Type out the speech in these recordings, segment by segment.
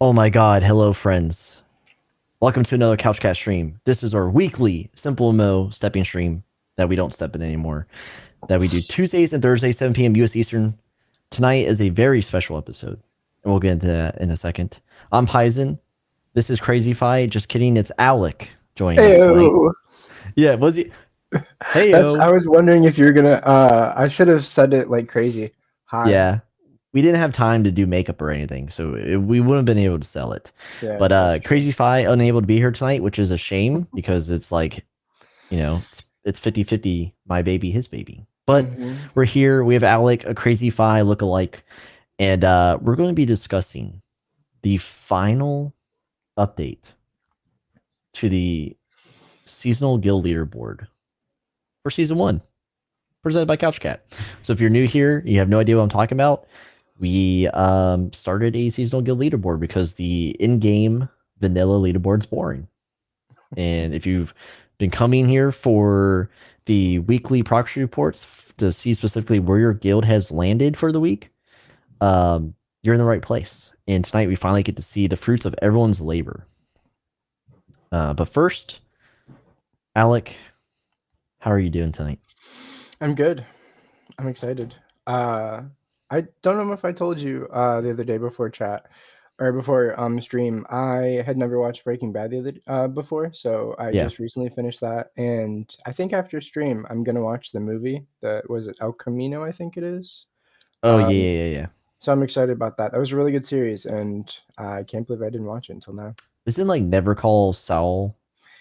Oh my god, hello friends. Welcome to another CouchCast stream. This is our weekly SimpleMMO stepping stream that we don't step in anymore. That we do Tuesdays and Thursdays, 7 p.m. US Eastern. Tonight is a very special episode, and we'll get into that in a second. I'm Paisen. This is Crazy Fi. Just kidding, it's Owlic joining us tonight. Yeah, was he? Hey I was wondering if you're gonna I should have said it like crazy. Hi. Yeah. We didn't have time to do makeup or anything, so we wouldn't have been able to sell it. Yeah, But Crazy Fi unable to be here tonight, which is a shame because it's like, it's 50-50, my baby, his baby. But we're here. We have Owlic, a Crazy Fi lookalike, and we're going to be discussing the final update to the seasonal guild leaderboard for season 1, presented by CouchCat. So if you're new here, you have no idea what I'm talking about. We started a seasonal guild leaderboard because the in-game vanilla leaderboard's boring. And if you've been coming here for the weekly progress reports to see specifically where your guild has landed for the week, you're in the right place. And tonight we finally get to see the fruits of everyone's labor. But first, Alec, how are you doing tonight? I'm good. I'm excited. I don't know if I told you the other day before chat or before stream. I had never watched Breaking Bad the other before, so I just recently finished that, and I think after stream I'm gonna watch the movie. Was it El Camino? I think it is. Oh yeah. So I'm excited about that. That was a really good series, and I can't believe I didn't watch it until now. Isn't like Never Call Saul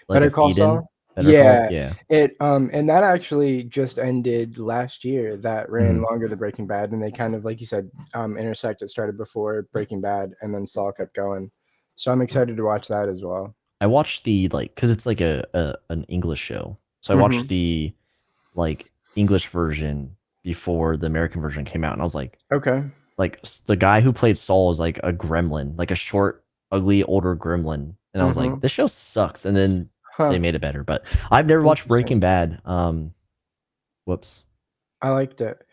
like Better Call Saul? Yeah. It and that actually just ended last year. That ran longer than Breaking Bad, and they kind of, like you said, intersect. It started before Breaking Bad, and then Saul kept going. So I'm excited to watch that as well. I watched the because it's like an English show, so I watched the like English version before the American version came out, and I was like, okay, like the guy who played Saul is like a gremlin, like a short, ugly, older gremlin, and I was like, this show sucks, and then they made it better. But I've never watched Breaking Bad. Whoops. I liked it.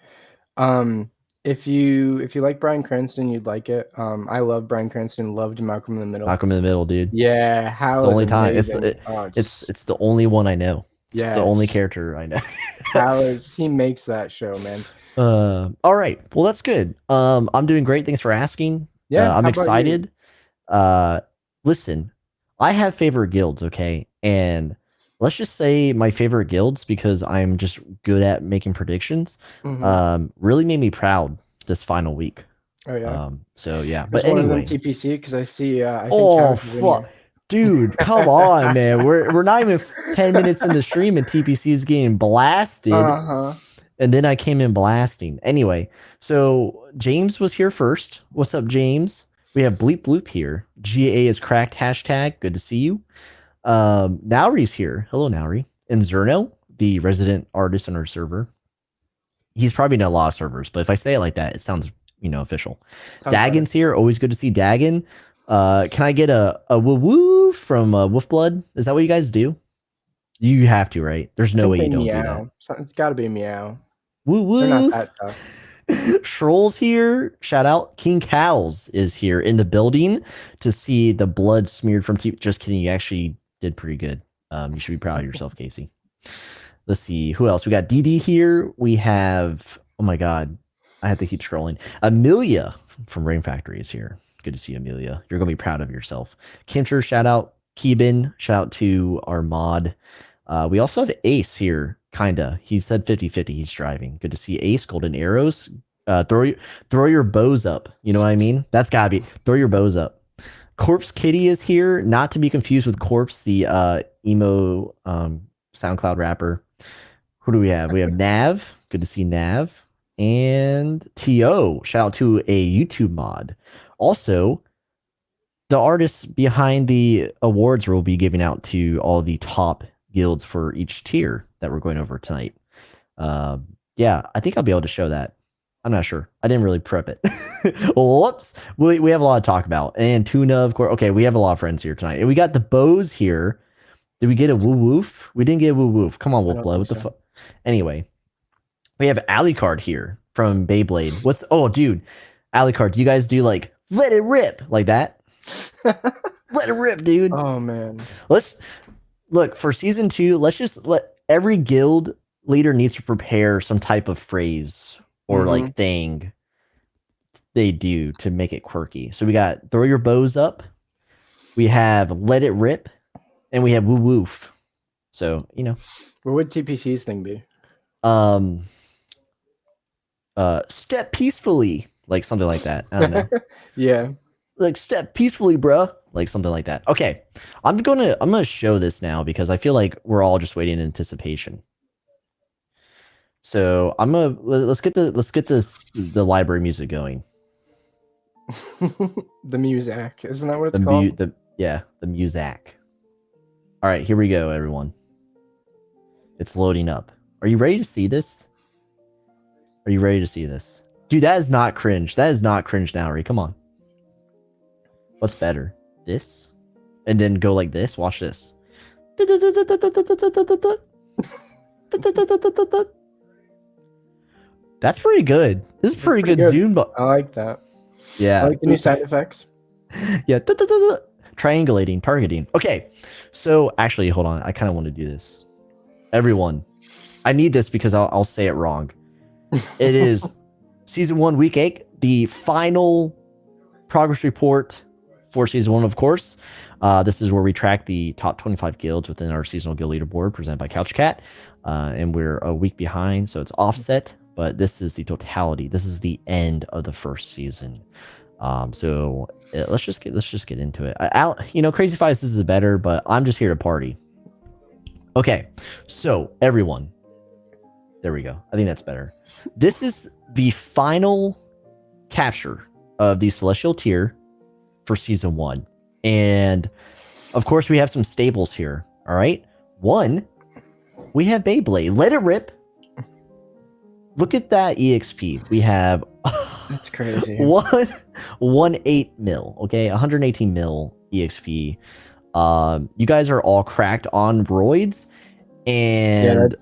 If you like Bryan Cranston, you'd like it. I love Bryan Cranston. Loved Malcolm in the Middle. Malcolm in the Middle, dude. Yeah, Hal. It's the only time. It's the only one I know. It's the only character I know. Hal he makes that show, man. All right. Well, that's good. I'm doing great. Thanks for asking. Yeah, I'm excited. Listen, I have favorite guilds, okay? And let's just say my favorite guilds, because I'm just good at making predictions, really made me proud this final week. Oh yeah. So yeah, but anyway, TPC because I see. Oh fuck, dude, come on, man. We're not even 10 minutes in the stream and TPC is getting blasted. And then I came in blasting. Anyway, so James was here first. What's up, James? We have Bleep Bloop here. GA is cracked hashtag. Good to see you. Nauri's here. Hello, Nauri. And Zerno, the resident artist on our server. He's probably in a lot of servers, but if I say it like that, it sounds, official. Dagon's here. Always good to see Dagon. Can I get a woo woo from Wolfblood? Is that what you guys do? You have to, right? There's no way you don't do that. It's got to be meow. Woo woo. They're not that tough. Schroll's here. Shout out. King Cows is here in the building to see the blood smeared from just kidding. You actually did pretty good. You should be proud of yourself, Casey. Let's see who else. We got DD here. We have, oh my god, I have to keep scrolling. Amelia from Rain Factory is here. Good to see Amelia. You're gonna be proud of yourself. Kimcher, shout out. Keebin, shout out to our mod. We also have Ace here. Kinda. He said 50-50. He's driving. Good to see Ace. Golden arrows. Throw your bows up. You know what I mean? That's gotta be. Throw your bows up. Corpse Kitty is here. Not to be confused with Corpse, the emo SoundCloud rapper. Who do we have? We have Nav. Good to see Nav. And TO. Shout out to a YouTube mod. Also, the artists behind the awards will be giving out to all the top guilds for each tier that we're going over tonight. Yeah, I think I'll be able to show that. I'm not sure. I didn't really prep it. Whoops. We have a lot to talk about. And Tuna, of course. Okay, we have a lot of friends here tonight. And we got the Bows here. Did we get a woo woof? We didn't get a woo woof. Come on, Wolfblood. What the fuck? Anyway, we have Alucard here from Beyblade. Oh, dude. Alucard, do you guys do like let it rip like that? Let it rip, dude. Oh man. Let's look for season 2. Let's just let every guild leader needs to prepare some type of phrase or like thing they do to make it quirky. So we got throw your bows up, we have let it rip, and we have woo woof. So What would TPC's thing be? um, step peacefully, like something like that. I don't know, Yeah. like step peacefully, bruh, like something like that. Okay, I'm gonna show this now because I feel like we're all just waiting in anticipation. So let's get the library music going. The Muzak, isn't that what it's called? The music. All right, here we go, everyone. It's loading up. Are you ready to see this? Are you ready to see this? Dude, that is not cringe. That is not cringe now, Come on. What's better? This? And then go like this? Watch this. That's pretty good. This is pretty good zoom. I like that. Yeah. I like the new sound effects. Yeah. Triangulating, targeting. Okay. So actually, hold on. I kind of want to do this. Everyone, I need this because I'll say it wrong. It is season 1, week 8, the final progress report for season 1, of course. This is where we track the top 25 guilds within our seasonal guild leaderboard presented by CouchCat. And we're a week behind, so it's offset, but this is the totality. This is the end of the first season. So let's just get into it. Crazy Fights is better, but I'm just here to party. Okay, so everyone, there we go. I think that's better. This is the final capture of the Celestial tier for season 1. And of course, we have some staples here. All right. 1, we have Beyblade. Let it rip. Look at that EXP. We have that's crazy. 118 mil. Okay, 118 mil EXP. You guys are all cracked on roids, and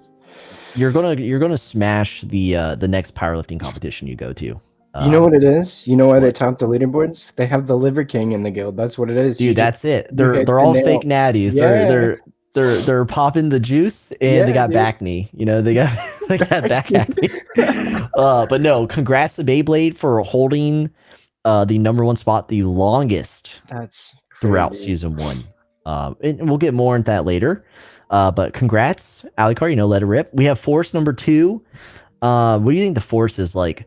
you're gonna smash the next powerlifting competition you go to. You know what it is? You know why they top the leaderboards? They have the Liver King in the guild. That's what it is. Dude, that's it. They're all fake natties. Yeah. They're popping the juice, and they got back knee. They got back acne. But no, congrats to Beyblade for holding the number 1 spot the longest. That's crazy. Throughout season 1. And we'll get more into that later. But congrats, Alucard. Let it rip. We have force number 2. What do you think the force is like?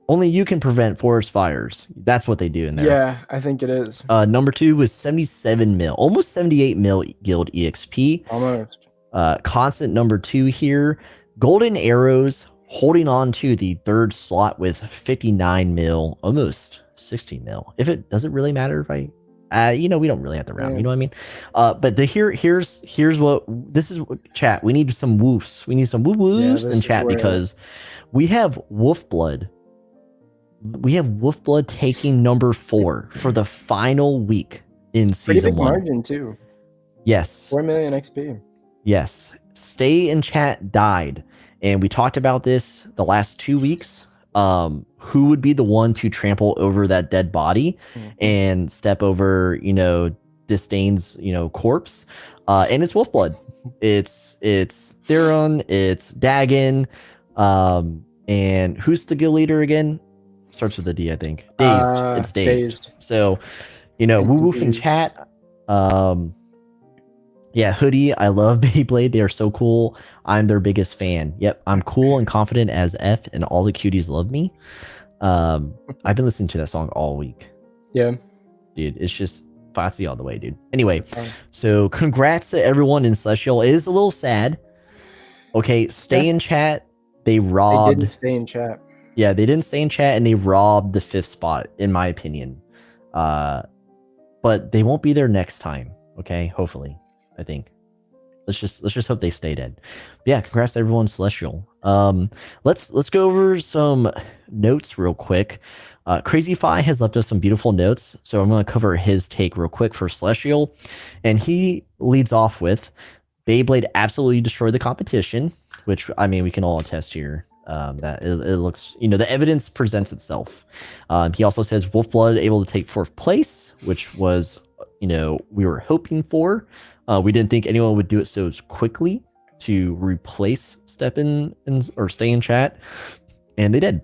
Only you can prevent forest fires. That's what they do in there. Yeah, I think it is. Number 2 was 77 mil, almost 78 mil guild EXP. Almost. Constant number 2 here. Golden Arrows holding on to the 3rd slot with 59 mil, almost 60 mil. Does it really matter if I, we don't really have to round. You know what I mean? But here's what this is. Chat. We need some woofs. We need some woofs in chat because we have wolf blood. We have wolf blood taking number 4 for the final week in season 1. Pretty big margin too. Yes. 4 million XP. Yes. Stay in chat died, and we talked about this the last 2 weeks. Who would be the one to trample over that dead body and step over, Disdain's, corpse? And it's Wolfblood. It's Theron, it's Dagon, and who's the guild leader again? Starts with a D, I think. Dazed. It's Dazed. So, woo woof in chat. Yeah, Hoodie, I love Beyblade. They are so cool. I'm their biggest fan. Yep, I'm cool and confident as F, and all the cuties love me. I've been listening to that song all week. Yeah. Dude, it's just Foxy all the way, dude. Anyway, so congrats to everyone in Celestial. It is a little sad. Okay, stay in chat. They robbed. They didn't stay in chat. Yeah, they didn't stay in chat, and they robbed the 5th spot, in my opinion. But they won't be there next time. Okay, hopefully. I think. Let's just hope they stay dead. But yeah, congrats to everyone Celestial. Let's go over some notes real quick. Crazy Fi has left us some beautiful notes, so I'm going to cover his take real quick for Celestial, and he leads off with Beyblade absolutely destroyed the competition, which I mean we can all attest here. That it looks, the evidence presents itself. He also says Wolfblood able to take 4th place, which was, we were hoping for. We didn't think anyone would do it so quickly to replace Step in or Stay in Chat, and they did.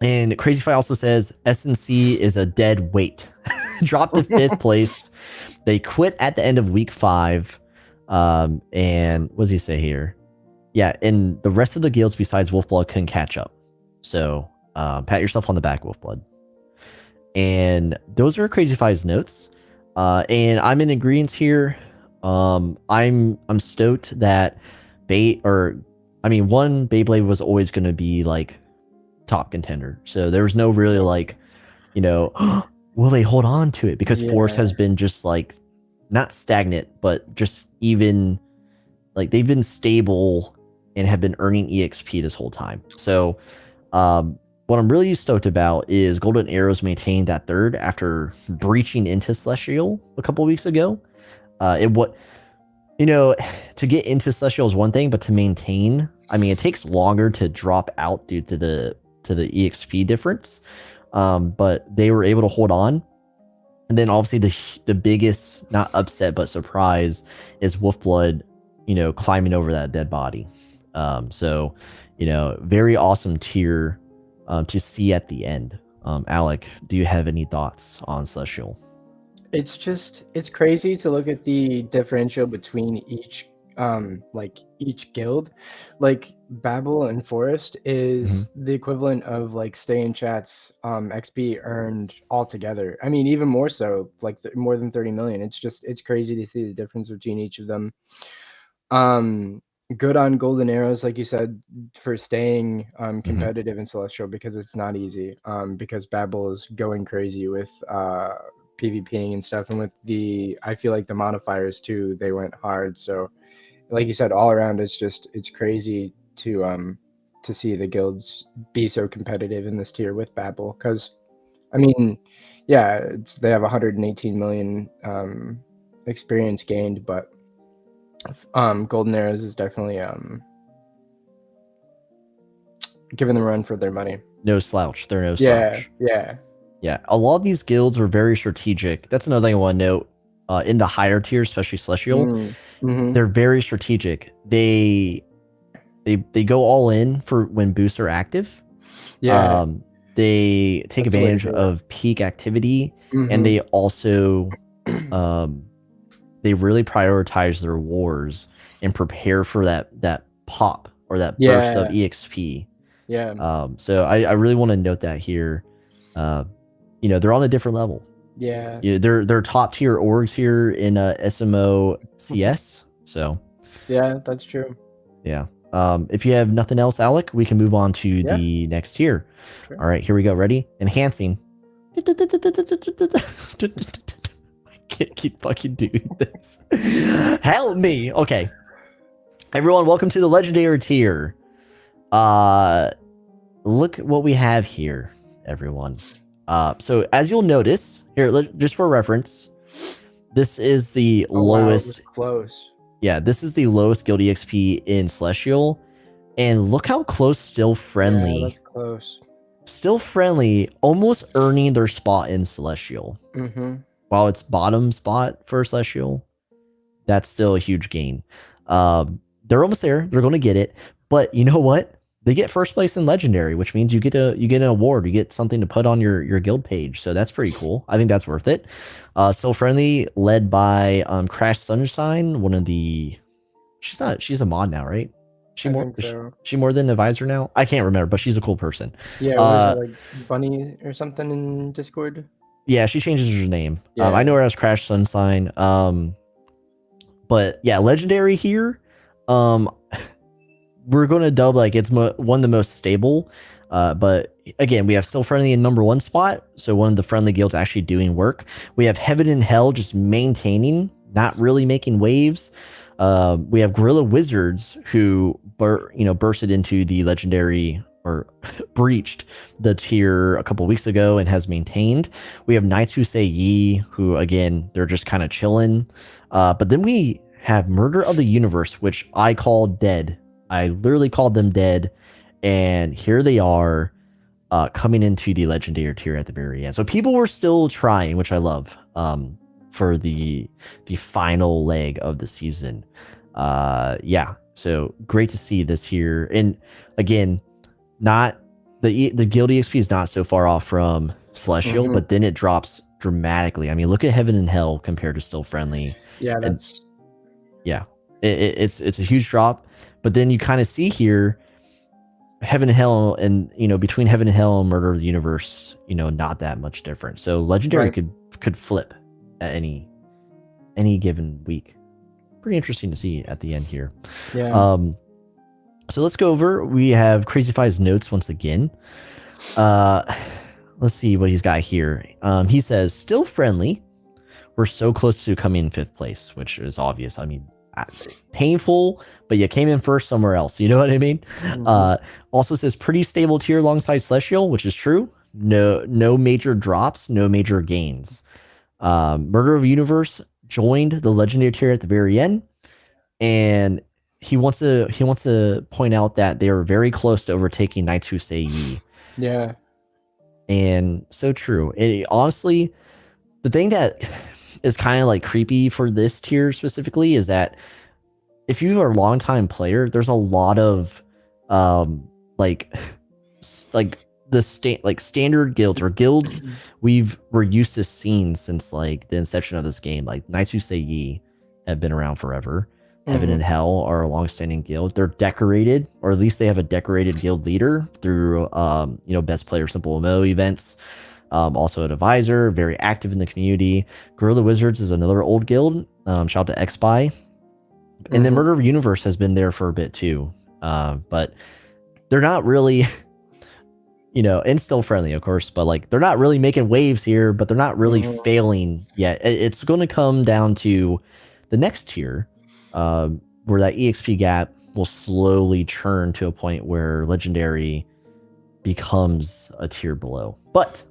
And Crazyfy also says SNC is a dead weight. Dropped to 5th place. They quit at the end of week 5. And what does he say here? Yeah, and the rest of the guilds besides Wolfblood couldn't catch up. So pat yourself on the back, Wolfblood. And those are Crazyfy's notes. And I'm in agreement here. I'm stoked that Beyblade was always going to be like top contender. So there was no really like, will they hold on to it? Because Force has been just like not stagnant, but just even like they've been stable and have been earning EXP this whole time. So what I'm really stoked about is Golden Arrows maintained that 3rd after breaching into Celestial a couple weeks ago. To get into Celestial is one thing, but to maintain, it takes longer to drop out due to the EXP difference. But they were able to hold on. And then obviously the biggest, not upset, but surprise is Wolfblood, climbing over that dead body. So, very awesome tier to see at the end. Alec, do you have any thoughts on Celestial? It's crazy to look at the differential between each guild. Like Babel and Forest is the equivalent of like Stay in Chat's XP earned altogether. Even more so, like more than 30 million. It's crazy to see the difference between each of them. Good on Golden Arrows, like you said, for staying competitive in Celestial, because it's not easy. Because Babel is going crazy with PvPing and stuff, and with I feel like the modifiers too, they went hard. So like you said, all around it's crazy to see the guilds be so competitive in this tier with Babel, because they have 118 million experience gained, but Golden Arrows is definitely giving them a run for their money. No slouch. They're no slouch. Yeah, a lot of these guilds were very strategic. That's another thing I want to note. In the higher tier, especially Celestial, they're very strategic. They go all in for when boosts are active. Yeah. They take advantage of peak activity, and they also they really prioritize their wars and prepare for that pop or that burst of EXP. Yeah. So I really want to note that here. They're on a different level. Yeah. They're top tier orgs here in SMO CS. So yeah, that's true. Yeah. If you have nothing else, Alec, we can move on to the next tier. Sure. All right, here we go. Ready? Enhancing. I can't keep fucking doing this. Help me. Okay. Everyone, welcome to the legendary tier. Look what we have here, everyone. So as you'll notice here, just for reference, this is the lowest. Wow, close. Yeah, this is the lowest guild EXP in Celestial, and look how close Still Friendly. Yeah, that's close. Still Friendly, almost earning their spot in Celestial. While it's bottom spot for Celestial, that's still a huge gain. They're almost there. They're going to get it, but you know what? They get first place in Legendary, which means you get an award. You get something to put on your guild page. So that's pretty cool. I think that's worth it. Still Friendly, led by Crash Sunshine, one of the. She's a mod now, right? She more than advisor now? I can't remember, but she's a cool person. Yeah, was it like Bunny or something in Discord? Yeah, she changes her name. Yeah. I know her as Crash Sunshine. But yeah, Legendary here. We're going to dub like it's one of the most stable. But again, we have Still Friendly in #1 spot. So one of the friendly guilds actually doing work. We have Heaven and Hell just maintaining, not really making waves. We have Gorilla Wizards who bursted into the legendary or breached the tier a couple weeks ago and has maintained. We have Knights Who Say Ye, who again, they're just kind of chilling. But then we have Murder of the Universe, which I call dead. I literally called them dead, and here they are coming into the legendary tier at the very end. So people were still trying, which I love, for the final leg of the season. Yeah, so great to see this here. And again, not the guild EXP is not so far off from Celestial, but then it drops dramatically. I mean, look at Heaven and Hell compared to Still Friendly. Yeah, And that's yeah, it's a huge drop. But then you kind of see here Heaven and Hell, and between Heaven and Hell and Murder of the Universe, not that much different. So Legendary right. could flip at any given week. Pretty interesting to see at the end here. Yeah. So let's go over. We have Crazyfy's notes once again. Let's see what he's got here. He says, still friendly. We're so close to coming in 5th place, which is obvious. I mean, painful, but you came in first somewhere else. You know what I mean? Also says pretty stable tier alongside Celestial, which is true. No major drops, no major gains. Murder of Universe joined the legendary tier at the very end, and he wants to point out that they are very close to overtaking Night Who Say Ye. Yeah. And so true. Honestly, the thing that is kind of like creepy for this tier specifically is that if you are a longtime player, there's a lot of like the standard guilds or guilds we're used to seeing since like the inception of this game. Like Knights Who Say Ye have been around forever. Heaven and Hell are a long-standing guild. They're decorated, or at least they have a decorated guild leader through best player SimpleMMO events. Also an advisor, very active in the community. Guerrilla Wizards is another old guild. Shout out to XBuy. And then Murder of Universe has been there for a bit too. But they're not really, and still friendly, of course, but like they're not really making waves here, but they're not really failing yet. It's going to come down to the next tier, where that EXP gap will slowly churn to a point where Legendary becomes a tier below. But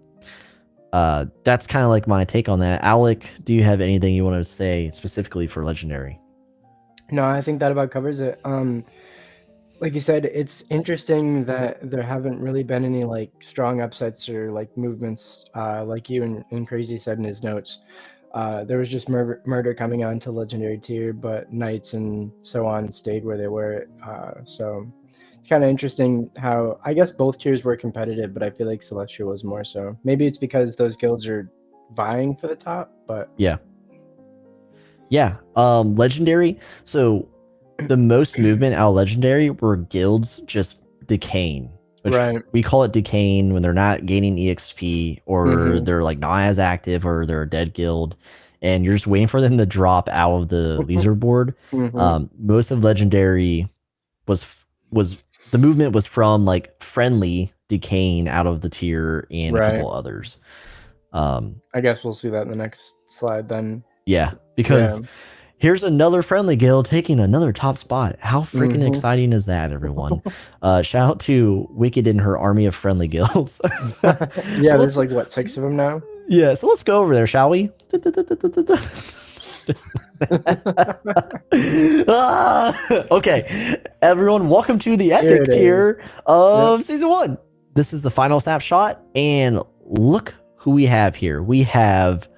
that's kind of like my take on that. Owlic, do you have anything you want to say specifically for Legendary? No, I think that about covers it. Like you said, it's interesting that there haven't really been any like strong upsets or like movements, like you and Crazy said in his notes. There was just murder coming on to Legendary tier, but Knights and so on stayed where they were. So it's kind of interesting how I guess both tiers were competitive, but I feel like Celestial was more so. Maybe it's because those guilds are vying for the top, but yeah. Legendary. So the most movement out of Legendary were guilds just decaying. Which we call it decaying when they're not gaining EXP, or they're like not as active, or they're a dead guild, and you're just waiting for them to drop out of the leaderboard. Most of Legendary was the movement was from like friendly decaying out of the tier and a couple others. I guess we'll see that in the next slide then. Yeah, because here's another friendly guild taking another top spot. How freaking exciting is that, everyone? Shout out to Wicked and her army of friendly guilds. Yeah, so there's like, what, 6 of them now? Yeah, so let's go over there, shall we? Okay, everyone, welcome to the epic tier of Season 1. This is the final snapshot, and look who we have here. We have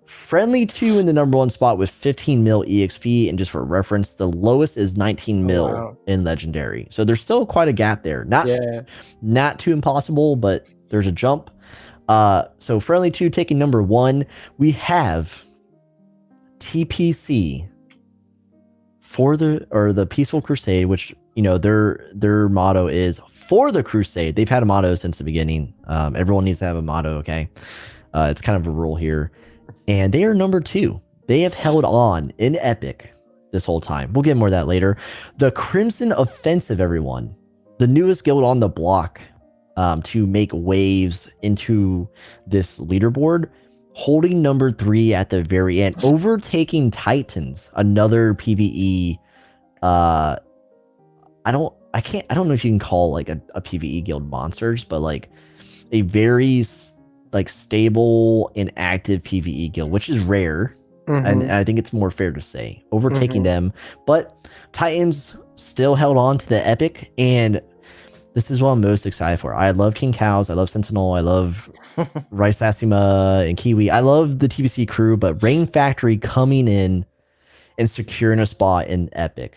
Friendly 2 in the number 1 spot with 15 mil EXP, and just for reference, the lowest is 19 mil in Legendary. So there's still quite a gap there. Not too impossible, but there's a jump. So Friendly 2 taking number 1. We have TPC for the Peaceful Crusade, which their motto is for the Crusade. They've had a motto since the beginning. Everyone needs to have a motto, okay? It's kind of a rule here. And they are number 2. They have held on in Epic this whole time. We'll get more of that later. The Crimson Offensive, everyone. The newest guild on the block to make waves into this leaderboard. Holding number 3 at the very end. Overtaking Titans. Another PvE. I don't know if you can call like a PvE guild monsters, but like a very stable and active PvE guild, which is rare, and I think it's more fair to say overtaking them. But Titans still held on to the Epic, and This is what I'm most excited for. I love King Cows. I love Sentinel. I love Rice Asima and Kiwi. I love the TBC crew, but Rain Factory coming in and securing a spot in Epic.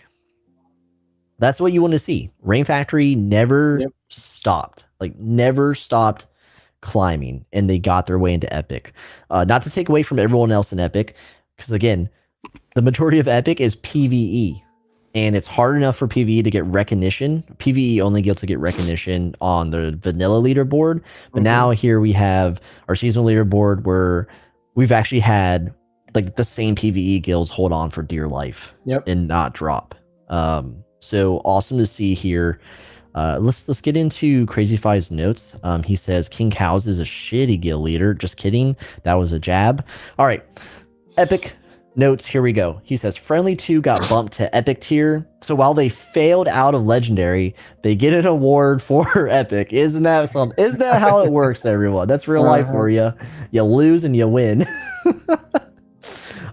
That's what you want to see. Rain Factory never stopped, like never stopped climbing, and they got their way into Epic. Not to take away from everyone else in Epic, because again, the majority of Epic is PvE, and it's hard enough for PvE to get recognition. PvE only gets to get recognition on the vanilla leaderboard, but now here we have our seasonal leaderboard where we've actually had like the same PvE guilds hold on for dear life and not drop. So awesome to see here. Let's get into Crazy Fi's notes. He says King Cows is a shitty guild leader. Just kidding. That was a jab. All right. Epic notes. Here we go. He says Friendly 2 got bumped to Epic tier. So while they failed out of Legendary, they get an award for Epic. Isn't that something? Isn't that how it works, everyone? That's real life for you. You lose and you win.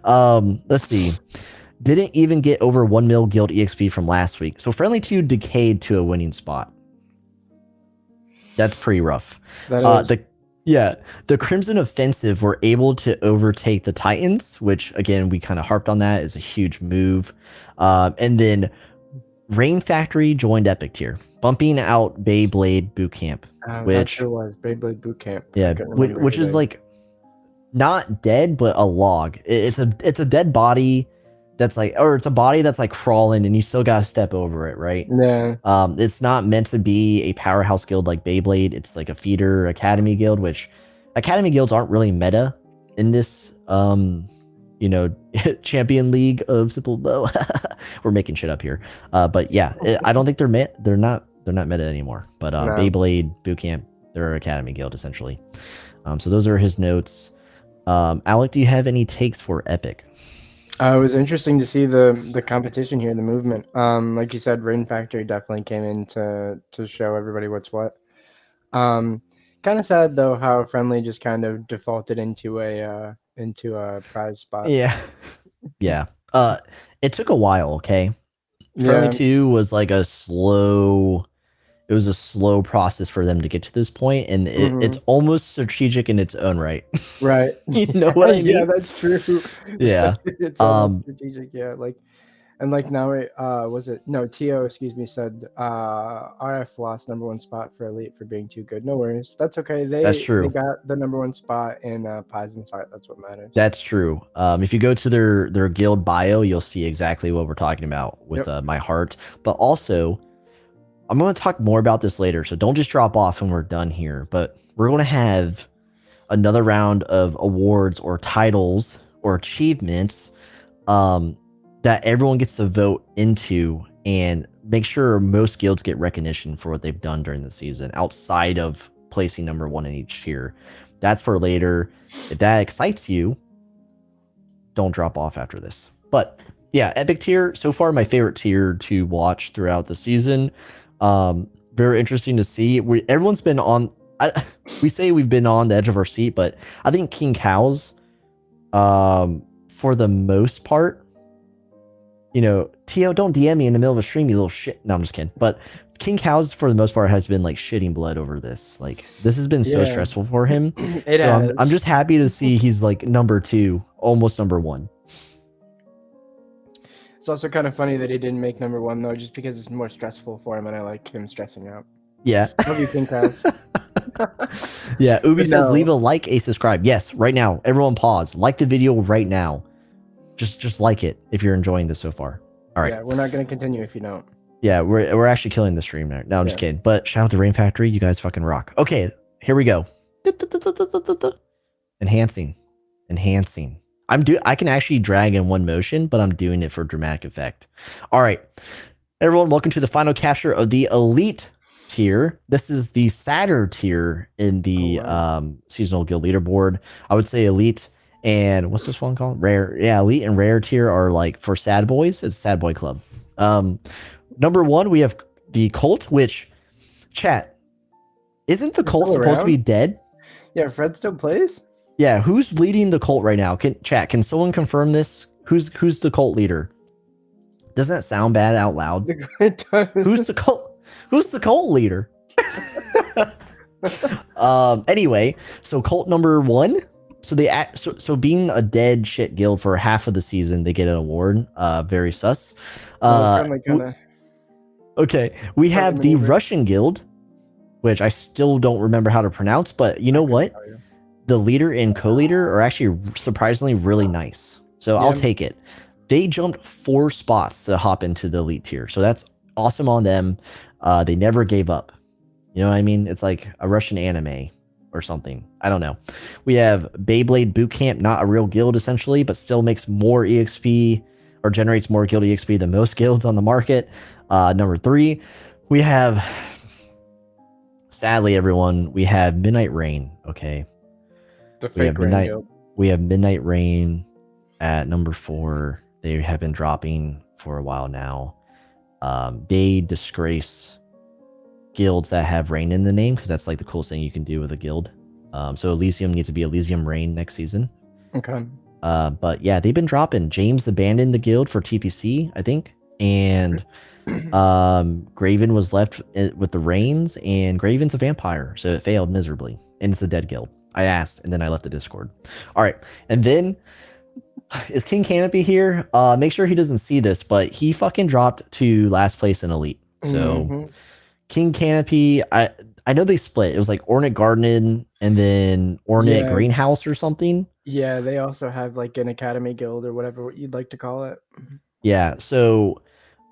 Let's see. Didn't even get over 1 mil guild EXP from last week. So Friendly 2 decayed to a winning spot. That's pretty rough. That is. The Crimson Offensive were able to overtake the Titans, which again, we kind of harped on that, is a huge move. And then Rain Factory joined Epic tier, bumping out Beyblade Bootcamp. Which sure was Beyblade Bootcamp. Yeah, which is like not dead, but a log. It's a dead body. That's like, or it's a body that's like crawling and you still gotta step over it, right? Yeah. It's not meant to be a powerhouse guild like Beyblade. It's like a feeder academy guild, which academy guilds aren't really meta in this champion league of SimpleMMO. We're making shit up here. But yeah, I don't think they're not meta anymore. But Beyblade Bootcamp, they're an academy guild essentially. So those are his notes. Owlic, do you have any takes for Epic? It was interesting to see the competition here, the movement. Like you said, Rain Factory definitely came in to show everybody what's what. Kind of sad though how Friendly just kind of defaulted into a prize spot. Yeah. It took a while. Okay. Friendly 2 was like a slow process for them to get to this point, and it's almost strategic in its own right. Right. You know what I mean? Yeah, that's true. Yeah. It's almost strategic. Yeah. Like now Tio, said RF lost #1 spot for Elite for being too good. No worries. That's okay. That's true. They got the #1 spot in Paisen's heart. That's what matters. That's true. If you go to their guild bio, you'll see exactly what we're talking about with my heart. But also, I'm going to talk more about this later, so don't just drop off when we're done here. But we're going to have another round of awards or titles or achievements that everyone gets to vote into and make sure most guilds get recognition for what they've done during the season outside of placing #1 in each tier. That's for later. If that excites you, don't drop off after this. But yeah, Epic tier, so far my favorite tier to watch throughout the season. Very interesting to see. Everyone's been on. We say we've been on the edge of our seat, but I think King Cows, for the most part, Tio, don't DM me in the middle of a stream, you little shit. No, I'm just kidding. But King Cows, for the most part, has been like shitting blood over this. Like this has been so stressful for him. I'm just happy to see he's like #2, almost #1. It's also kind of funny that he didn't make #1 though, just because it's more stressful for him, and I like him stressing out. Yeah. Love you, King Cows. Yeah, Ubi says leave a like, a subscribe. Yes, right now. Everyone pause. Like the video right now. Just like it if you're enjoying this so far. All right. Yeah, we're not going to continue if you don't. Yeah, we're actually killing the stream there. No, I'm just kidding. But shout out to Rain Factory. You guys fucking rock. Okay, here we go. Enhancing. I can actually drag in one motion, but I'm doing it for dramatic effect. All right. Everyone, welcome to the final capture of the Elite tier. This is the sadder tier in the seasonal guild leaderboard. I would say Elite and what's this one called? Rare. Yeah, Elite and Rare tier are like for sad boys. It's Sad Boy Club. #1, we have the Cult, which chat. Isn't the Cult supposed to be dead? Yeah, Fred still plays? Yeah, who's leading the Cult right now? Can someone confirm this? Who's the Cult leader? Doesn't that sound bad out loud? It does. Who's the Cult? Who's the cult leader? Anyway, so cult number 1. So so being a dead shit guild for half of the season, they get an award. Very sus. Friendly kind of. Okay, we have the maneuver. Russian guild, which I still don't remember how to pronounce, but you know what? The leader and co-leader are actually surprisingly really nice. So I'll take it. They jumped 4 spots to hop into the elite tier. So that's awesome on them. They never gave up. You know what I mean? It's like a Russian anime or something. I don't know. We have Beyblade Bootcamp, not a real guild essentially, but still makes more EXP or generates more guild EXP than most guilds on the market. Number 3, we have, sadly everyone, we have Midnight Rain. Okay. The fake Rain guild. We have Midnight Rain at number 4. They have been dropping for a while now. They disgrace guilds that have Rain in the name because that's like the coolest thing you can do with a guild. So Elysium needs to be Elysium Rain next season. Okay. But yeah, they've been dropping. James abandoned the guild for TPC, I think, and Graven was left with the reins, and Graven's a vampire, so it failed miserably, and it's a dead guild. I asked, and then I left the Discord. All right, and then is King Canopy here? Make sure he doesn't see this, but he fucking dropped to last place in Elite. So King Canopy, I know they split. It was like Ornate Garden and then Ornate Greenhouse or something. Yeah, they also have like an Academy Guild or whatever you'd like to call it. Yeah, so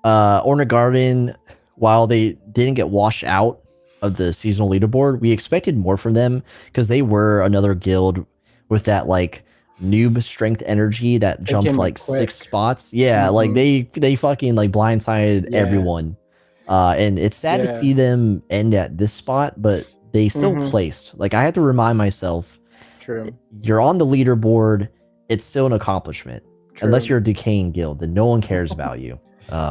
Ornate Garden, while they didn't get washed out of the seasonal leaderboard, we expected more from them because they were another guild with that like noob strength energy that jumped like 6 spots. Yeah, like they fucking like blindsided everyone. And it's sad to see them end at this spot, but they still placed. Like I have to remind myself, you're on the leaderboard, it's still an accomplishment. Unless you're a decaying guild, then no one cares about you.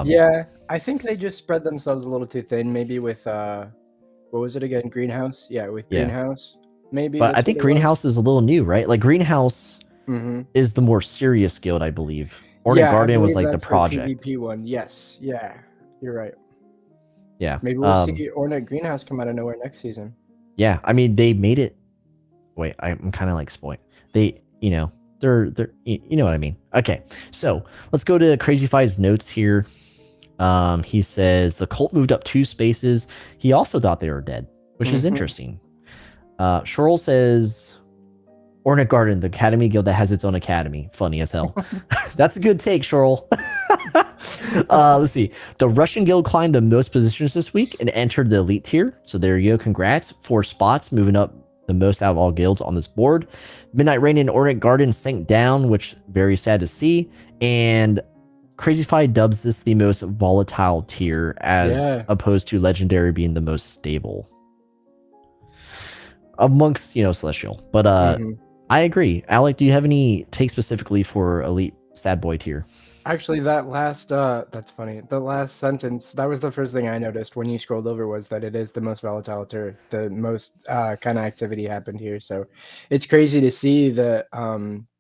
Yeah, I think they just spread themselves a little too thin, maybe with what was it again? Greenhouse? Yeah, with Greenhouse. Maybe. But I think Greenhouse is a little new, right? Like Greenhouse is the more serious guild, I believe. Ornate Garden was like the project. The PvP one. Yes. Yeah. You're right. Yeah. Maybe we'll see Ornate Greenhouse come out of nowhere next season. Yeah, I mean they made it. Wait, I'm kind of like spoiling. They, you know, they're you know what I mean. Okay, so let's go to Crazyfy's notes here. He says the cult moved up 2 spaces. He also thought they were dead, which is interesting. Shorl says Ornate Garden, the Academy Guild that has its own academy. Funny as hell. That's a good take, Shorl. Let's see. The Russian Guild climbed the most positions this week and entered the elite tier. So there you go. Congrats. 4 spots, moving up the most out of all guilds on this board. Midnight Rain and Ornate Garden sank down, which very sad to see. And Crazyfy dubs this the most volatile tier as opposed to Legendary being the most stable amongst, you know, Celestial. But I agree. Alec, do you have any take specifically for Elite Sad Boy tier? Actually, that last that's funny. The last sentence, that was the first thing I noticed when you scrolled over, was that it is the most volatile tier. The most kind of activity happened here. So it's crazy to see that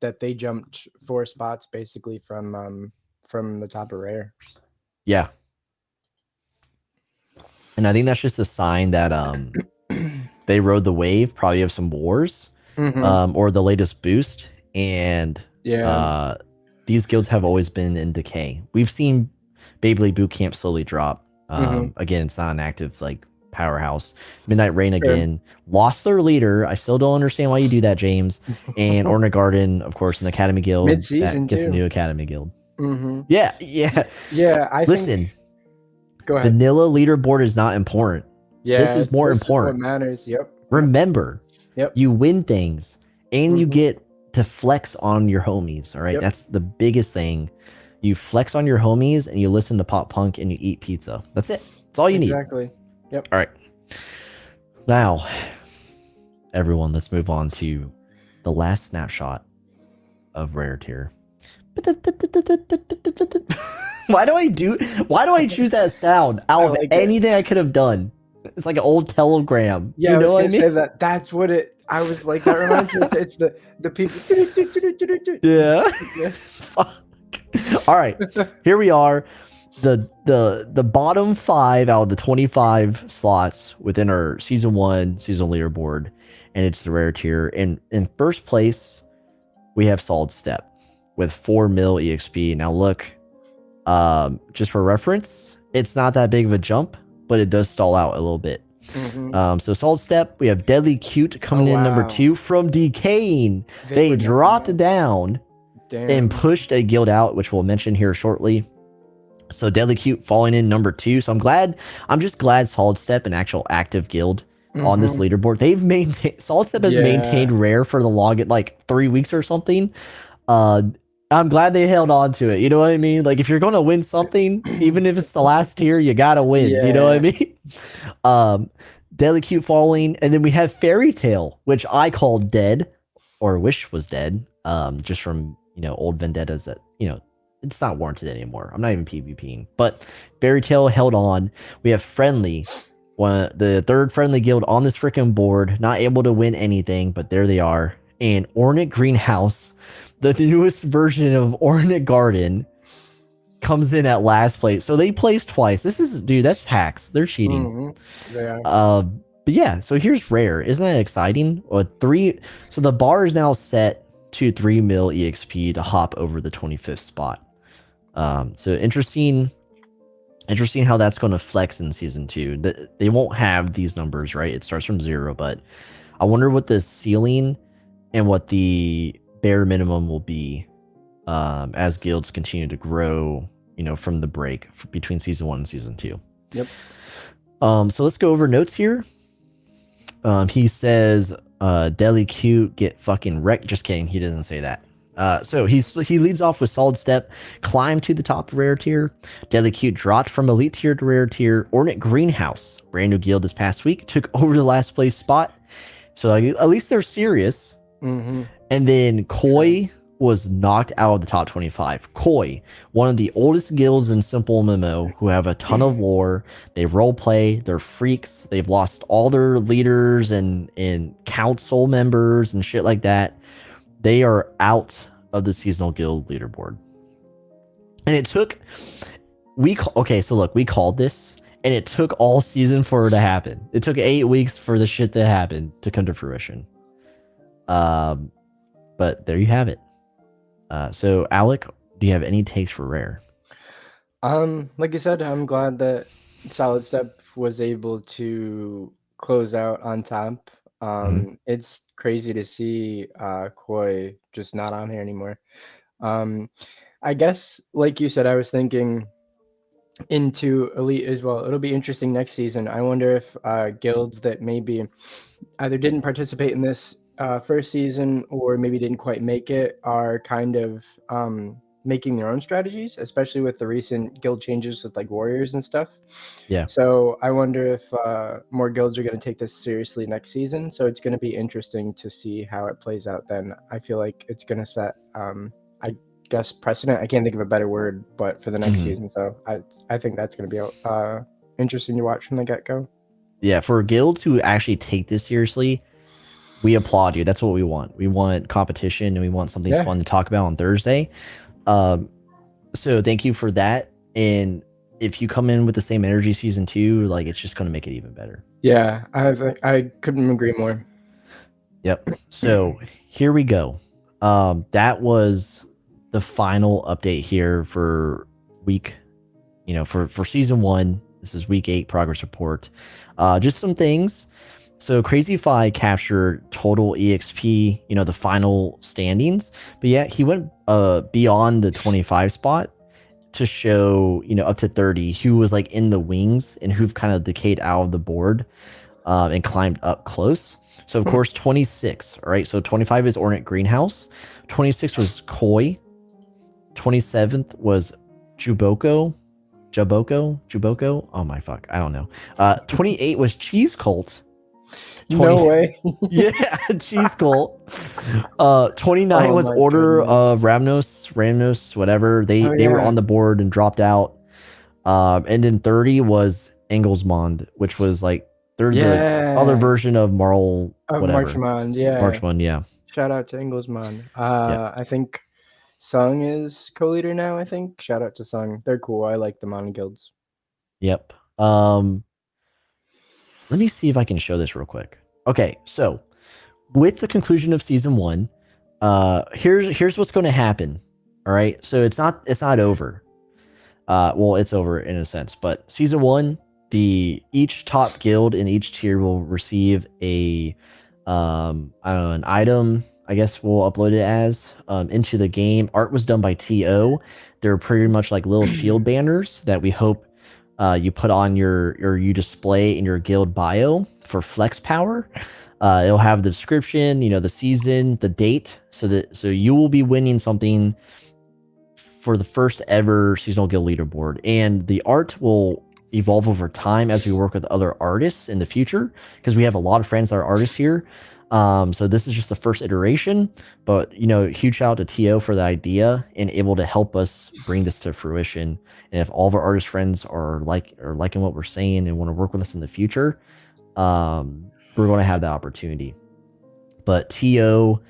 that they jumped 4 spots basically from the top of rare. Yeah. And I think that's just a sign that they rode the wave probably of some wars or the latest boost. And these guilds have always been in decay. We've seen Beyblade Bootcamp slowly drop. Again, it's not an active like powerhouse. Midnight Rain again lost their leader. I still don't understand why you do that, James. And Ornate Garden, of course, an Academy Guild mid-season that gets too. A new Academy Guild. Yeah. Listen, go ahead. Vanilla leaderboard is not important. Yeah, this is more important. Is what matters. Yep. Remember, you win things and you get to flex on your homies. All right, that's the biggest thing. You flex on your homies and you listen to pop punk and you eat pizza. That's it. That's all you need. Exactly. Yep. All right. Now, everyone, let's move on to the last snapshot of rare tier. Why do I choose that sound out of anything I could have done? It's like an old telegram. Yeah, you know I was gonna say that. That's what it. I was like, that reminds me. It's the people. Yeah. Fuck. All right. Here we are. the bottom 5 out of the 25 slots within our season 1 seasonal leaderboard, and it's the rare tier. And in first place, we have Solid Step with 4 mil EXP. Now look, just for reference, it's not that big of a jump, but it does stall out a little bit. So Solid Step, we have Deadly Cute coming in number 2 from Decaying. They dropped down and pushed a guild out, which we'll mention here shortly. So Deadly Cute falling in number 2. So I'm just glad Solid Step, an actual active guild on this leaderboard. They've maintained, Solid Step has maintained rare for the longest, like 3 weeks or something. I'm glad they held on to it. You know what I mean? Like if you're going to win something, even if it's the last tier, you got to win. You know what I mean? Deadly Cute falling. And then we have Fairy Tale, which I called dead or wish was dead. Just from, old vendettas that, it's not warranted anymore. I'm not even PvPing, but Fairy Tale held on. We have Friendly, the third friendly guild on this freaking board, not able to win anything, but there they are. And Ornate Greenhouse, the newest version of Ornate Garden, comes in at last place. So they placed twice. That's hacks. They're cheating. They are. But yeah, so here's rare. Isn't that exciting? So the bar is now set to 3 mil EXP to hop over the 25th spot. So interesting how that's going to flex in season 2. They won't have these numbers, right? It starts from 0, but I wonder what the ceiling and what the bare minimum will be as guilds continue to grow, from the break between season 1 and season 2. Yep. So let's go over notes here. He says, Deadly Cute get fucking wrecked. Just kidding. He doesn't say that. So he leads off with Solid Step, climb to the top rare tier. Deadly Cute dropped from elite tier to rare tier. Ornate Greenhouse, brand new guild this past week, took over the last place spot. So at least they're serious. And then Koi was knocked out of the top 25. Koi, one of the oldest guilds in SimpleMMO, who have a ton of lore. They roleplay. They're freaks. They've lost all their leaders and council members and shit like that. They are out of the seasonal guild leaderboard. And it took we called this, and it took all season for it to happen. It took 8 weeks for the shit to happen to come to fruition. But there you have it. So Owlic, do you have any takes for rare? Like you said, I'm glad that Solid Step was able to close out on top. It's crazy to see Koi just not on here anymore. I guess, like you said, I was thinking into Elite as well. It'll be interesting next season. I wonder if guilds that maybe either didn't participate in this first season or maybe didn't quite make it are kind of making their own strategies, especially with the recent guild changes with like warriors and stuff. Yeah. So I wonder if more guilds are going to take this seriously next season. So it's going to be interesting to see how it plays out then. I feel like it's going to set, I guess, precedent. I can't think of a better word, but for the next season. So I think that's going to be interesting to watch from the get-go. Yeah, for guilds who actually take this seriously, we applaud you. That's what we want. We want competition, and we want something fun to talk about on Thursday. So thank you for that. And if you come in with the same energy season 2, like, it's just going to make it even better. Yeah, I couldn't agree more. Yep. So here we go. That was the final update here for week, for season 1. This is week 8 progress report. Just some things. So Crazyfy captured total EXP, the final standings. But yeah, he went beyond the 25 spot to show, up to 30 who was like in the wings and who've kind of decayed out of the board and climbed up close. So of course 26, all right? So 25 is Ornate Greenhouse. 26 was Koi. 27th was Juboko. Oh my fuck, I don't know. 28 was Cheese Cult. No way. Yeah, Cheese Cult. 29 was Order of Ramnos, whatever. They were on the board and dropped out. And then 30 was Engelsmond, which was like they're the other version of Marl, whatever. Marchmond, yeah. Marchmond, yeah. Shout out to Engelsmond. I think Sung is co-leader now, I think. Shout out to Sung. They're cool. I like them on guilds. Yep. Let me see if I can show this real quick. Okay, so with the conclusion of season 1, here's what's going to happen. All right, so it's not over. Well, it's over in a sense, but season 1, each top guild in each tier will receive a I don't know, an item. I guess we'll upload it as into the game. Art was done by TO. They're pretty much like little shield banners that we hope you put on you display in your guild bio for flex power. It'll have the description, the season, the date, so you will be winning something for the first ever seasonal guild leaderboard, and the art will evolve over time as we work with other artists in the future, because we have a lot of friends that are artists here. So this is just the first iteration, but huge shout out to TO for the idea and able to help us bring this to fruition. And if all of our artist friends are liking what we're saying and want to work with us in the future, we're going to have that opportunity. But TO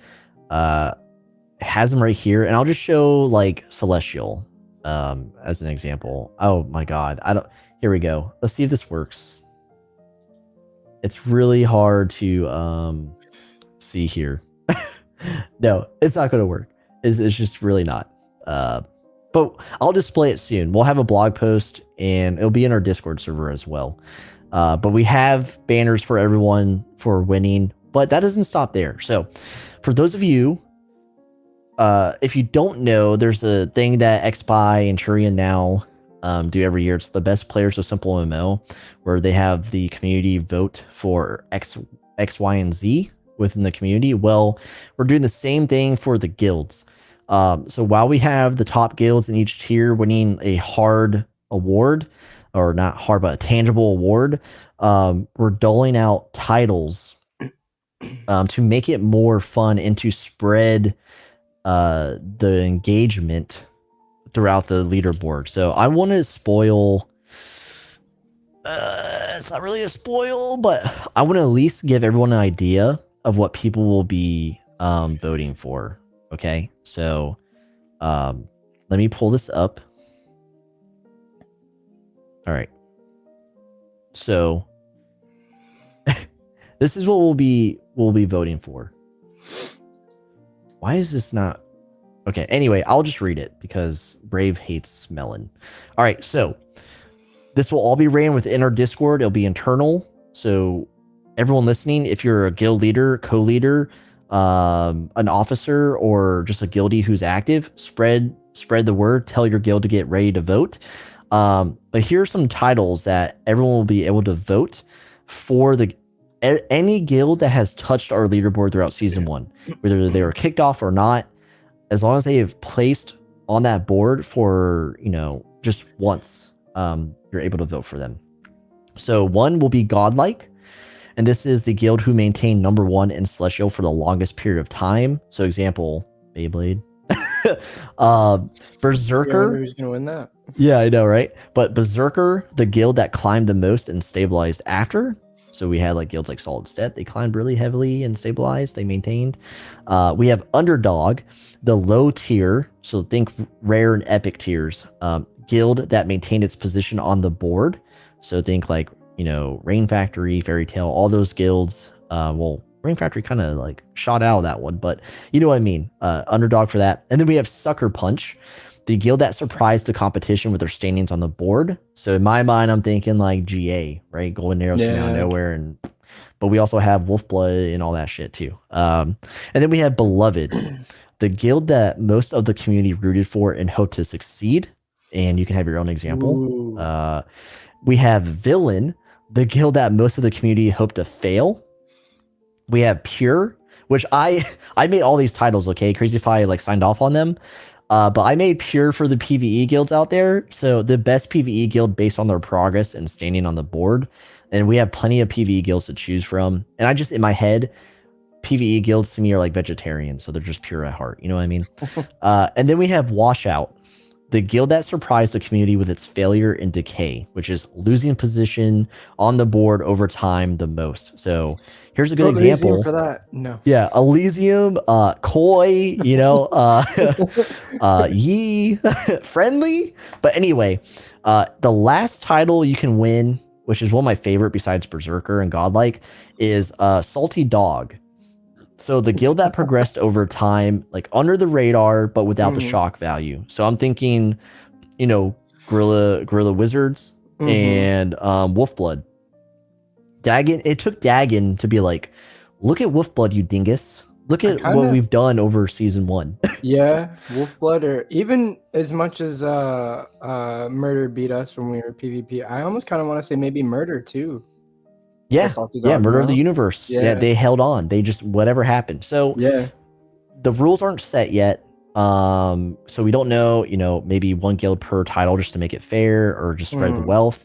has them right here, and I'll just show like Celestial as an example. Oh my god, here we go. Let's see if this works. It's really hard to see here. No, it's not going to work. It's just really not. But I'll display it soon. We'll have a blog post, and it'll be in our Discord server as well. But we have banners for everyone for winning, but that doesn't stop there. So for those of you, if you don't know, there's a thing that XPie and Churian now do every year. It's the best players of SimpleMMO, where they have the community vote for X, Y, and Z within the community. Well, we're doing the same thing for the guilds. So while we have the top guilds in each tier winning a hard award, or not hard, but a tangible award, we're doling out titles to make it more fun and to spread the engagement throughout the leaderboard. So I want to spoil. It's not really a spoil, but I want to at least give everyone an idea of what people will be voting for. Okay, so let me pull this up. All right, so this is what we'll be voting for. Why is this not? Okay, anyway, I'll just read it because Brave hates melon. All right, so this will all be ran within our Discord. It'll be internal. So everyone listening, if you're a guild leader, co-leader, an officer, or just a guildie who's active, spread the word. Tell your guild to get ready to vote. But here are some titles that everyone will be able to vote for any guild that has touched our leaderboard throughout season 1, whether they were kicked off or not. As long as they have placed on that board for just once, you're able to vote for them. So 1 will be Godlike, and this is the guild who maintained number 1 in Celestial for the longest period of time. So example, Beyblade. Berserker. Who's gonna win that? Yeah, I know, right? But Berserker, the guild that climbed the most and stabilized after. So we had like guilds like Solid Step. They climbed really heavily and stabilized. They maintained. We have Underdog, the low tier. So think rare and epic tiers. Guild that maintained its position on the board. So think like, Rain Factory, Fairy Tail, all those guilds. Well, Rain Factory kind of like shot out of that one, but you know what I mean. Underdog for that. And then we have Sucker Punch, the guild that surprised the competition with their standings on the board. So in my mind, I'm thinking like GA, right? Golden Arrows came out of nowhere, but we also have Wolfblood and all that shit too. And then we have Beloved, the guild that most of the community rooted for and hoped to succeed. And you can have your own example. We have Villain, the guild that most of the community hoped to fail. We have Pure, which I made all these titles. Okay, crazy if I like signed off on them. But I made Pure for the PvE guilds out there. So the best PvE guild based on their progress and standing on the board. And we have plenty of PvE guilds to choose from. And I just, in my head, PvE guilds to me are like vegetarians. So they're just pure at heart. You know what I mean? And then we have Washout, the guild that surprised the community with its failure and decay, which is losing position on the board over time the most. So here's a good Elysium example. for that? No. Yeah, Elysium, Koi, Yi, Friendly. But anyway, the last title you can win, which is one of my favorite besides Berserker and Godlike, is Salty Dog. So the guild that progressed over time, like under the radar, but without the shock value. So I'm thinking, Gorilla Wizards and Wolfblood. Dagon, it took Dagon to be like, look at Wolfblood, you dingus. Look at what we've done over season 1. Yeah, Wolfblood, or even as much as Murder beat us when we were PvP. I almost kind of want to say maybe Murder too. Yeah, Murder of the Universe. Yeah. They held on. They just, whatever happened. So yeah, the rules aren't set yet. So we don't know, maybe one guild per title just to make it fair or just spread the wealth.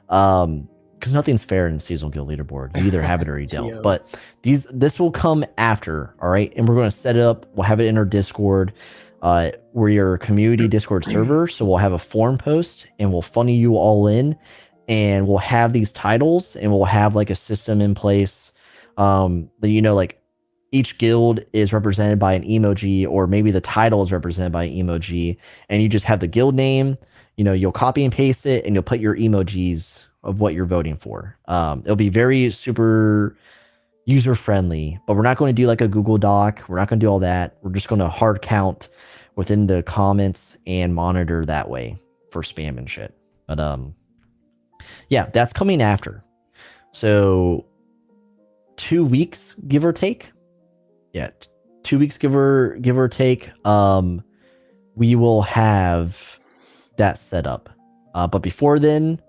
Because nothing's fair in the seasonal guild leaderboard. You either have it or you don't. But this will come after, all right? And we're going to set it up. We'll have it in our Discord. We're your community Discord server. So we'll have a forum post and we'll funnel you all in. And we'll have these titles and we'll have like a system in place. That, like each guild is represented by an emoji, or maybe the title is represented by an emoji. And you just have the guild name. You'll copy and paste it and you'll put your emojis of what you're voting for. It'll be very super user friendly, but we're not going to do like a Google Doc. We're not going to do all that. We're just going to hard count within the comments and monitor that way for spam and shit. But yeah, that's coming after. So 2 weeks, give or take. Yeah, 2 weeks, give or take. We will have that set up. But before then,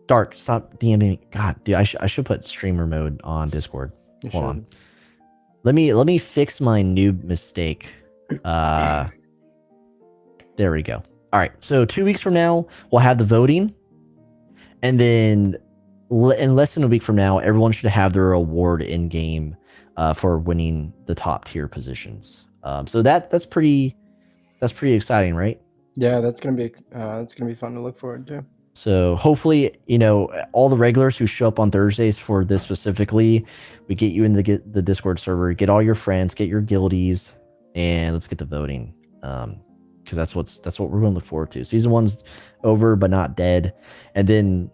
Dark, stop DMing. God, dude, I should put streamer mode on Discord. Hold on. Let me fix my noob mistake. There we go. All right. So 2 weeks from now, we'll have the voting, and then in less than a week from now, everyone should have their award in game for winning the top tier positions. So that's pretty exciting, right? Yeah, that's gonna be fun to look forward to. So hopefully, all the regulars who show up on Thursdays for this specifically, we get you in the Discord server, get all your friends, get your guildies, and let's get the voting. Because that's what we're going to look forward to. Season 1's over, but not dead. And then,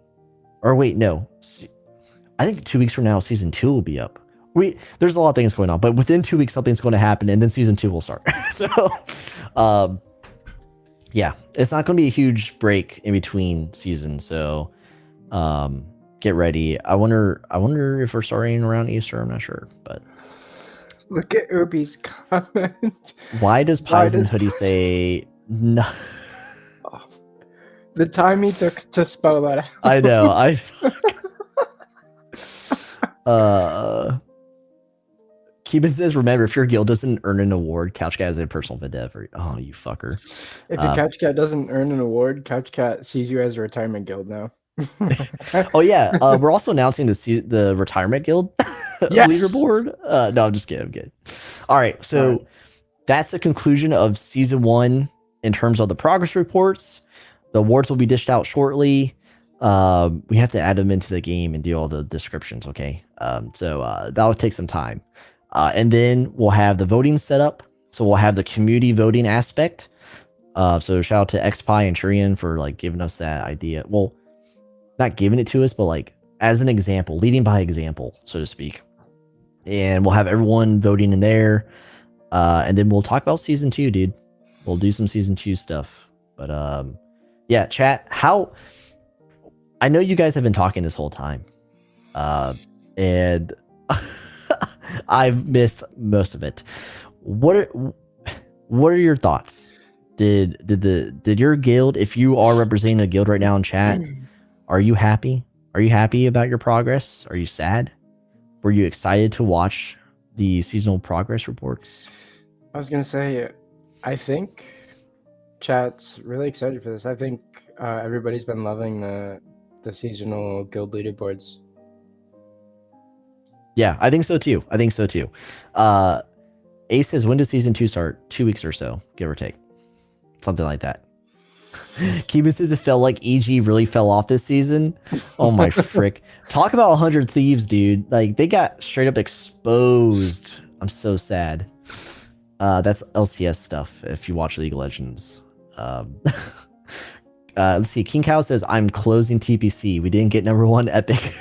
or wait, no. I think 2 weeks from now, season 2 will be up. There's a lot of things going on, but within 2 weeks, something's going to happen, and then season 2 will start. So, yeah, it's not going to be a huge break in between seasons. So, get ready. I wonder if we're starting around Easter. I'm not sure, but look at Ubi's comment. Why does Paisen Hoodie say no? Oh, the time he took to spell that out. I know. Keeban says, remember, if your guild doesn't earn an award, Couch Cat is a personal vendetta. Oh, you fucker. If your Couch Cat doesn't earn an award, Couch Cat sees you as a retirement guild now. Oh, yeah. We're also announcing the retirement guild leaderboard. No, I'm just kidding. I'm kidding. All right. So that's the conclusion of season 1 in terms of the progress reports. The awards will be dished out shortly. We have to add them into the game and do all the descriptions. Okay. So that'll take some time. And then we'll have the voting set up. So we'll have the community voting aspect. So shout out to XPi and Trian for like giving us that idea. Well, not giving it to us, but like as an example, leading by example, so to speak. And we'll have everyone voting in there. And then we'll talk about season 2, dude. We'll do some season 2 stuff. But yeah, chat, I know you guys have been talking this whole time. And I've missed most of it. What are your thoughts? Did your guild, if you are representing a guild right now in chat, are you happy? Are you happy about your progress? Are you sad? Were you excited to watch the seasonal progress reports? I was gonna say, I think chat's really excited for this. I think everybody's been loving the seasonal guild leaderboards. Yeah, I think so too. Ace says, when does season 2 start? 2 weeks or so, give or take. something like that. Keeban says it felt like EG really fell off this season. Oh my frick. Talk about 100 Thieves, dude. Like, they got straight up exposed. I'm so sad. That's LCS stuff if you watch League of Legends. Let's see. King Cow says, I'm closing TPC. We didn't get #1 Epic.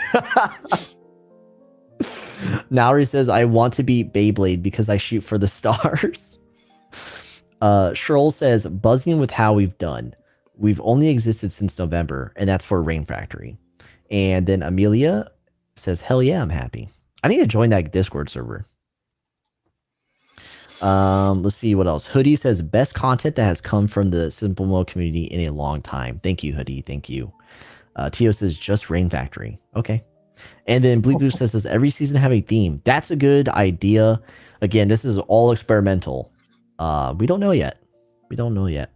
Nauri says, I want to beat Beyblade because I shoot for the stars. Shroll says, buzzing with how we've done. We've only existed since November, and that's for Rain Factory. And then Amelia says, hell yeah, I'm happy. I need to join that Discord server. Let's see what else. Hoodie says, best content that has come from the SimpleMMO community in a long time. Thank you, Hoodie. Thank you. Tio says, just Rain Factory. Okay. And then Blue Blue says, does every season have a theme? That's a good idea. Again, this is all experimental. We don't know yet. We don't know yet.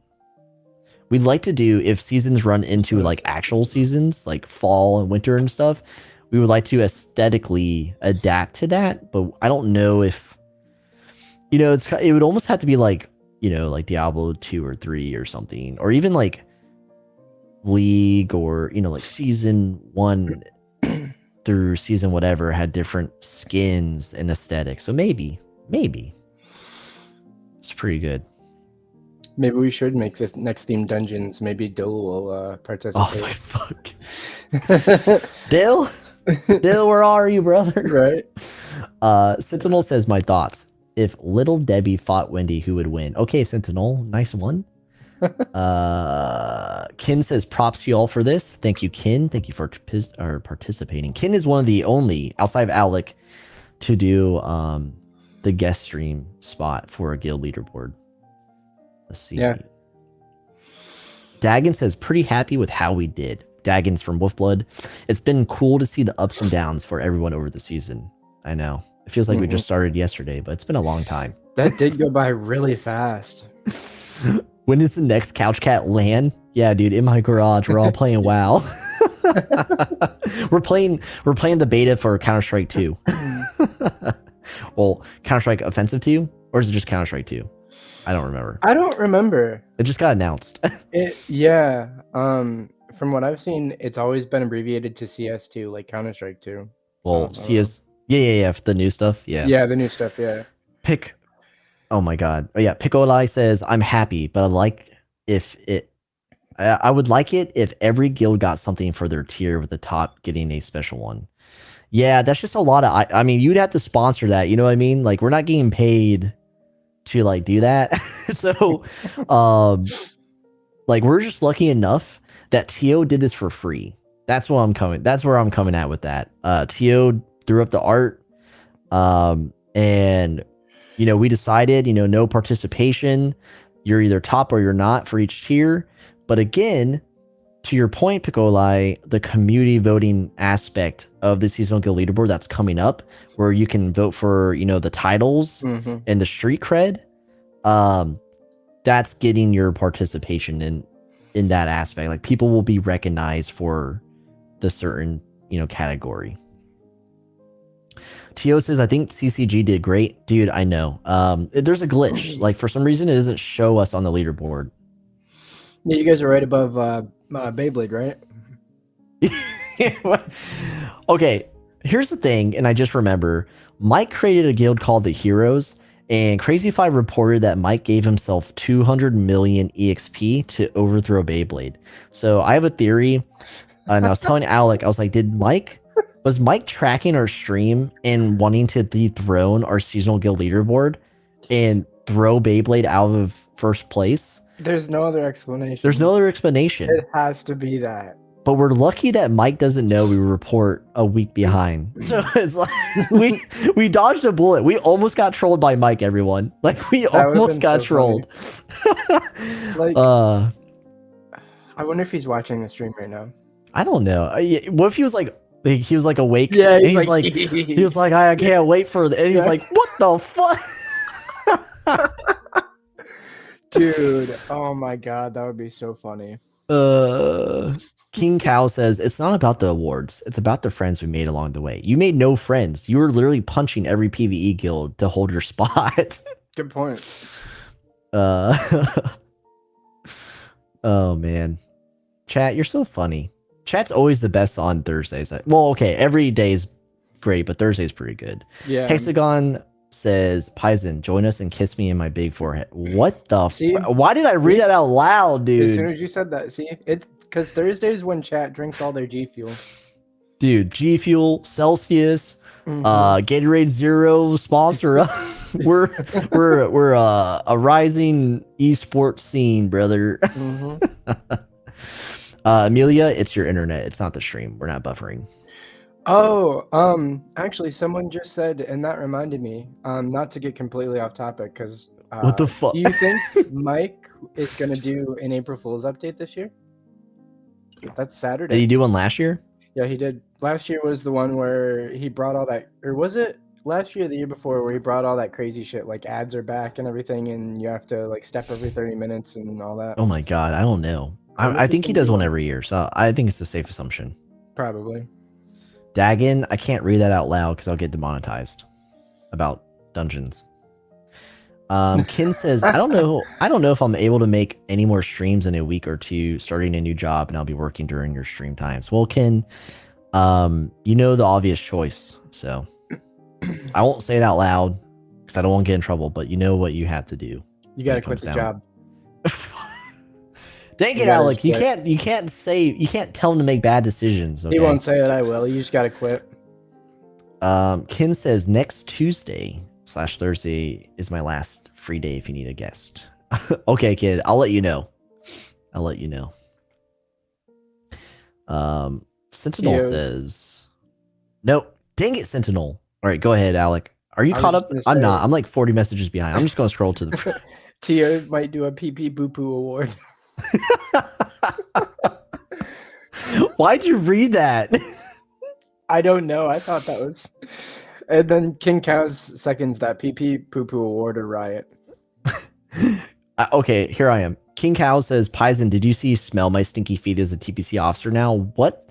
We'd like to do, if seasons run into like actual seasons, like fall and winter and stuff, we would like to aesthetically adapt to that. But I don't know if, you know, it would almost have to be like, you know, like Diablo 2 or 3 or something, or even like League, or, you know, like season 1 through season whatever had different skins and aesthetics. So maybe it's pretty good. Maybe we should make the next theme dungeons. Maybe Dill will participate. Oh my fuck. Dill, where are you, brother? Right. Sentinel says, my thoughts. If Little Debbie fought Wendy, who would win? Okay, Sentinel, nice one. Kin says, props to you all for this. Thank you, Kin. Thank you for participating. Kin is one of the only, outside of Owlic, to do the guest stream spot for a guild leaderboard. Let's see. Yeah. Dagon says, pretty happy with how we did. Dagon's from Wolfblood. It's been cool to see the ups and downs for everyone over the season. I know. It feels like we just started yesterday, but it's been a long time. That did go by really fast. When is the next Couch Cat LAN? Yeah, dude, in my garage, we're all playing WoW. we're playing the beta for Counter-Strike 2. Well, Counter-Strike Offensive 2, or is it just Counter-Strike 2? I don't remember. I don't remember. It just got announced. Yeah. From what I've seen, it's always been abbreviated to CS2, like Counter-Strike 2. Well, CS. Yeah. The new stuff. Yeah. Yeah, the new stuff. Yeah. Oh my god. Oh yeah. Picolai says, I'm happy, but I would like it if every guild got something for their tier, with the top getting a special one. Yeah, that's just a lot of. I mean, you'd have to sponsor that. You know what I mean? Like, we're not getting paid to like do that. So like, we're just lucky enough that TO did this for free. That's where I'm coming at with that. TO threw up the art, and you know, we decided, you know, no participation, you're either top or you're not for each tier. But again, to your point, Picolai, the community voting aspect of the seasonal guild leaderboard that's coming up, where you can vote for, you know, the titles and the street cred, that's getting your participation in that aspect. Like, people will be recognized for the certain, you know, category. Tio says, I think CCG did great. Dude, I know. There's a glitch. Like, for some reason, it doesn't show us on the leaderboard. Yeah, you guys are right above Beyblade, right? Okay, here's the thing, and I just remember, Mike created a guild called the Heroes, and Crazy5 reported that Mike gave himself 200 million EXP to overthrow Beyblade. So I have a theory, and I was telling Alec, I was like, was Mike tracking our stream and wanting to dethrone our seasonal guild leaderboard and throw Beyblade out of first place? There's no other explanation. It has to be that. But we're lucky that Mike doesn't know we report a week behind. So it's like we dodged a bullet. We almost got trolled by Mike, everyone. Like, we almost got trolled. Like, I wonder if he's watching the stream right now. I don't know. What if he was like awake? Yeah, he was like, I can't wait for the, and he's like, what the fuck? Dude, oh my god, that would be so funny. King Cow says, it's not about the awards, it's about the friends we made along the way. You made no friends. You were literally punching every PvE guild to hold your spot. Good point. Oh man, chat, you're so funny. Chat's always the best on Thursdays. Well, okay, every day is great, but Thursday's pretty good. Yeah. Hexagon says, Paisen, join us and kiss me in my big forehead. What the? See? Why did I read See? that out loud, As soon dude? as you said that, see, it's because Thursdays when chat drinks all their G Fuel. Dude, G Fuel, Celsius, Gatorade Zero sponsor us. we're a rising esports scene, brother. Amelia, it's your internet. It's not the stream. We're not buffering. Oh, actually, someone just said, and that reminded me, not to get completely off topic, because What the fuck? do you think Mike is gonna do an April Fool's update this year? That's Saturday. Did he do one last year? Yeah, he did. Last year was the one where he brought all that, or was it last year or the year before, where he brought all that crazy shit, like ads are back and everything, and you have to like step every 30 minutes and all that? Oh my god, I don't know. I think he does one every year, so I think it's a safe assumption. Probably. Dagon, I can't read that out loud because I'll get demonetized about dungeons. Kin says, I don't know if I'm able to make any more streams in a week or two, starting a new job, and I'll be working during your stream times. Well, Kin, you know the obvious choice, so I won't say it out loud because I don't want to get in trouble, but you know what you have to do. You gotta quit the job. Dang it, Owlic. You can't tell him to make bad decisions. Okay? He won't say that I will. You just gotta quit. Ken says next Tuesday/Thursday is my last free day if you need a guest. Okay, kid. I'll let you know. Sentinel says nope. Dang it, Sentinel. All right, go ahead, Alec. Are you caught up? I'm not. I'm like 40 messages behind. I'm just gonna scroll to the Tia might do a PP Boo Poo award. Why'd you read that? I don't know. I thought that was. And then King Cows seconds that PP Poo Poo award or riot. Okay, here I am. King Cow says, Paisen, did you see Smell My Stinky Feet as a TPC officer now? What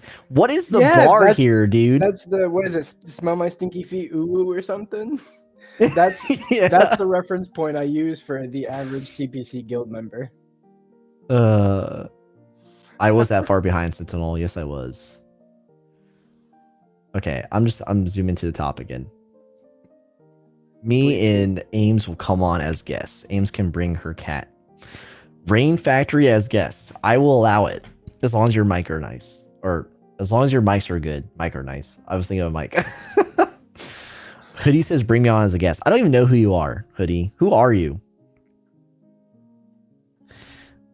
is the bar here, dude? That's the, what is it? Smell My Stinky Feet ooh or something? That's that's the reference point I use for the average TPC guild member. I was that far behind Sentinel. Yes, I was. Okay, I'm zooming to the top again. Me and Ames will come on as guests. Ames can bring her cat. Rain Factory as guests. I will allow it as long as your mic are nice, or as long as your mics are good. Mic are nice. I was thinking of Mike. Hoodie says, "Bring me on as a guest." I don't even know who you are, Hoodie. Who are you?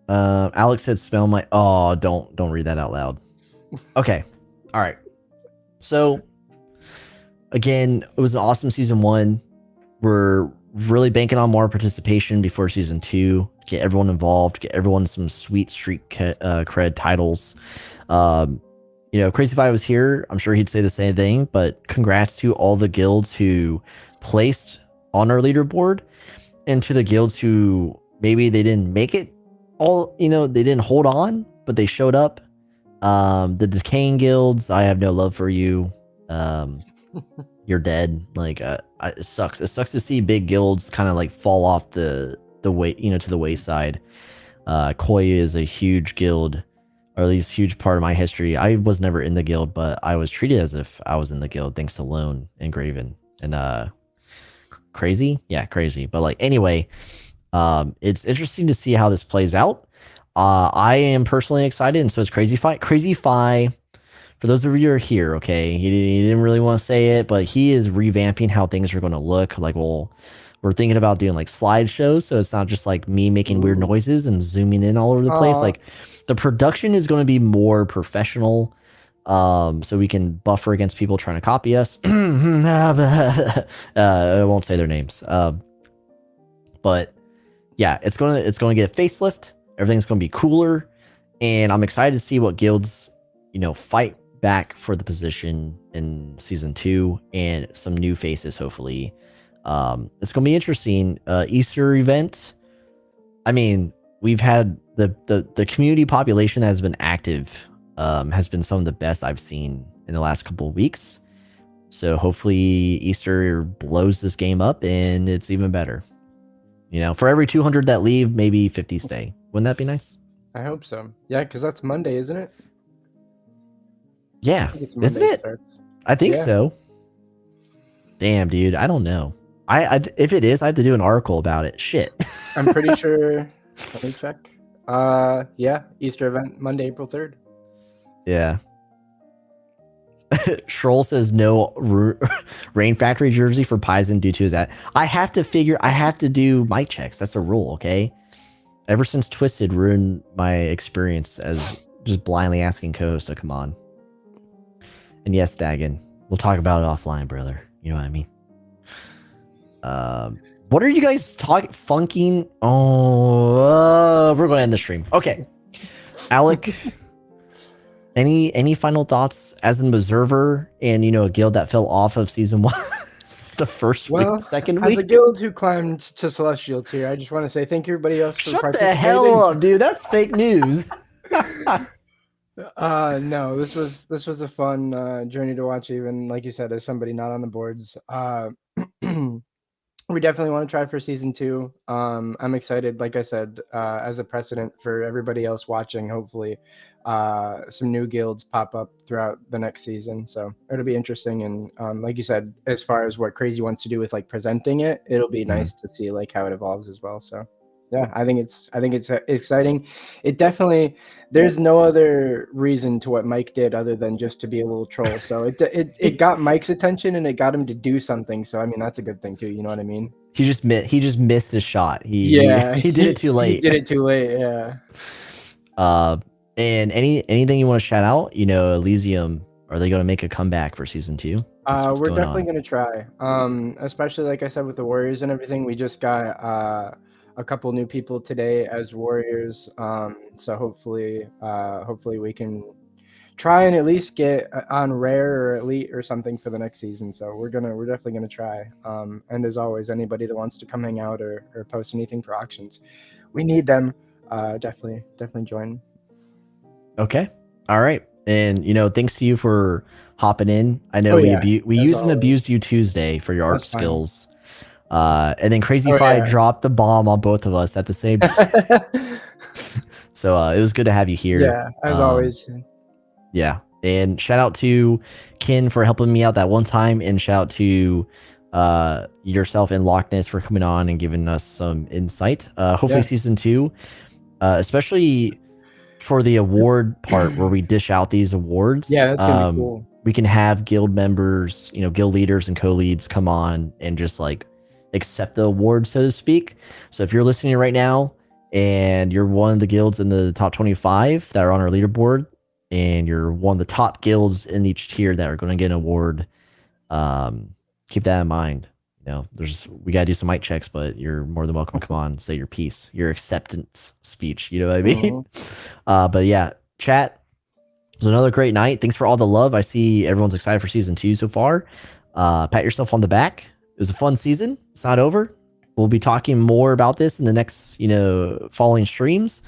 Alex said, "Smell my." Oh, don't read that out loud. Okay, all right. So, again, it was an awesome season 1. We're really banking on more participation before season 2. Get everyone involved. Get everyone some sweet street cred titles. Crazy Five was here. I'm sure he'd say the same thing. But congrats to all the guilds who placed on our leaderboard, and to the guilds who maybe they didn't make it all. They didn't hold on, but they showed up. The decaying guilds, I have no love for you. You're dead. Like, it sucks. It sucks to see big guilds kind of like fall off the way, to the wayside. Koya is a huge guild, or at least huge part of my history. I was never in the guild, but I was treated as if I was in the guild thanks to Lone and Graven and Crazy. Yeah, Crazy. But like, anyway, it's interesting to see how this plays out. I am personally excited, and so is Crazy Fi. Crazy Fi, for those of you who are here, okay, he didn't really want to say it, but he is revamping how things are going to look. Like, we're thinking about doing like slideshows, so it's not just like me making weird noises and zooming in all over the place. Like, the production is going to be more professional, so we can buffer against people trying to copy us. I won't say their names, but yeah, it's going to get a facelift. Everything's going to be cooler, and I'm excited to see what guilds, fight back for the position in season 2, and some new faces, hopefully. It's going to be interesting. Easter event. I mean, we've had the community population that has been active, has been some of the best I've seen in the last couple of weeks. So hopefully Easter blows this game up and it's even better. For every 200 that leave, maybe 50 stay. Wouldn't that be nice? I hope so. Yeah, because that's Monday, isn't it? I Yeah, think it's isn't Monday it? starts. I think Yeah, so. Damn, dude, I don't know. If it is, I have to do an article about it. Shit. I'm pretty sure. Let me check. Yeah, Easter event Monday, April 3rd. Yeah. Schroll says no Rain Factory jersey for Paisen due to that. I have to do mic checks. That's a rule, okay? Ever since Twisted ruined my experience as just blindly asking co-host to come on. And yes, Dagon, we'll talk about it offline, brother. You know what I mean? What are you guys talking? Funking? Oh, we're going to end the stream. Okay, Alec. Any final thoughts as an observer and a guild that fell off of season 1, the first Well, week, second as a week? guild who climbed to Celestial tier, I just want to say thank you everybody else for Shut the participating. hell up, dude. That's fake news. No, this was a fun journey to watch, even like you said, as somebody not on the boards. We definitely want to try for season 2. I'm excited, like I said, as a precedent for everybody else watching. Hopefully, some new guilds pop up throughout the next season, so it'll be interesting. And like you said, as far as what Crazy wants to do with like presenting it, it'll be nice to see like how it evolves as well. So yeah, I think it's exciting. It definitely, there's no other reason to what Mike did other than just to be a little troll. So it got Mike's attention and it got him to do something. So I mean that's a good thing too. You know what I mean? He just missed his shot. Yeah, He did it too He late. did it too late. Yeah. And anything you want to shout out? Elysium, are they going to make a comeback for season 2? We're definitely gonna try. Especially like I said with the Warriors and everything, we just got a couple new people today as Warriors. So hopefully we can try and at least get on rare or elite or something for the next season. So we're definitely gonna try. And as always, anybody that wants to come hang out or post anything for auctions, we need them. Definitely join. Okay. All right. And thanks to you for hopping in. I know Oh, yeah, we as used and always. abused you Tuesday for your art That's fine. skills. And then Crazy Oh, Fi yeah. dropped the bomb on both of us at the same time. So it was good to have you here. Yeah, as always. Yeah. And shout out to Kin for helping me out that one time, and shout out to yourself and Loch Ness for coming on and giving us some insight. Hopefully season 2, especially for the award part where we dish out these awards. Yeah, that's gonna be cool. We can have guild members, guild leaders and co-leads come on and just like accept the award, so to speak. So if you're listening right now and you're one of the guilds in the top 25 that are on our leaderboard, and you're one of the top guilds in each tier that are going to get an award, keep that in mind. We gotta do some mic checks, but you're more than welcome to come on and say your piece, your acceptance speech. You know what I mean? But yeah, chat. It was another great night. Thanks for all the love. I see everyone's excited for season 2 so far. Pat yourself on the back. It was a fun season. It's not over. We'll be talking more about this in the next, following streams.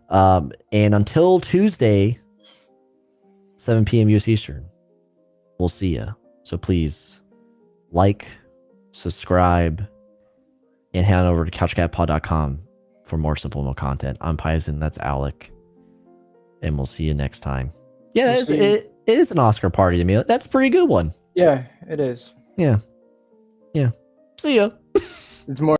And until Tuesday, 7 p.m. US Eastern, we'll see ya. So please like, subscribe, and head on over to couchcatpod.com for more SimpleMMO content. I'm Paisen, that's Owlic, and we'll see you next time. Yeah, it is an Oscar party to me. That's a pretty good one. Yeah, it is. Yeah. See ya. It's more